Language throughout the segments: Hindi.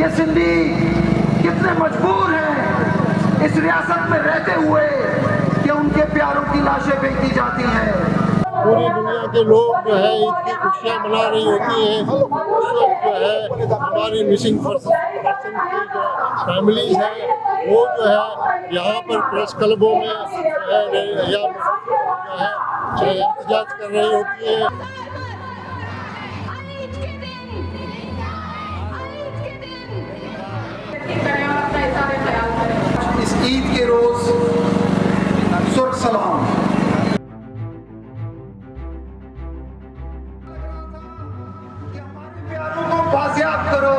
ये सिंधी कितने मजबूर हैं इस रियासत में रहते हुए कि उनके प्यारों की लाशें फेंकी जाती हैं। पूरी दुनिया के लोग जो है ईद की खुशियाँ मना रही होती हैं। उस वक्त जो है हमारी मिसिंग पर्सन की जो फैमिलीज हैं वो जो है यहाँ पर प्रेस क्लबों में या जो है एहतजाज कर रही होती है। इस ईद के रोज सुर्ख सलाम। हमारे प्यारों को बाजियाब करो।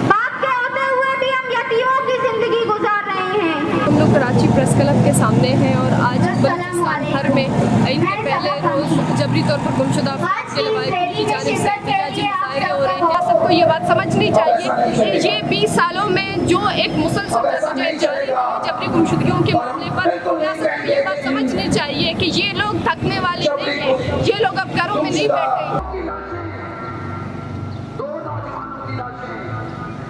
बाप के होते हुए भी हम यतीमों की जिंदगी गुजार रहे हैं। हम लोग कराची प्रेस क्लब के सामने हैं और आज बलूचिस्तान भर में ईद के पहले रोज जबरी तौर पर गुमशुदा के लवाहिक की जानिब से एहतजाजी मुजाहरे हो रहे हैं। सबको ये बात समझनी चाहिए कि ये 20 सालों में जो एक मुसलसल जद्दोजहद जारी है जबरी गुमशुदगियों के मामले पर, रियासत को ये बात समझनी चाहिए कि ये लोग थकने वाले नहीं हैं। ये लोग अब घरों में नहीं बैठे। दो नौजवानों की लाशें,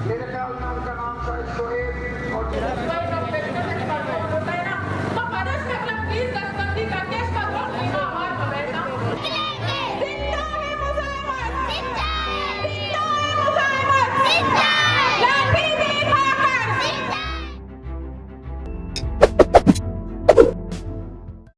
मेरे ख्याल में उनका नाम शायद शोएब और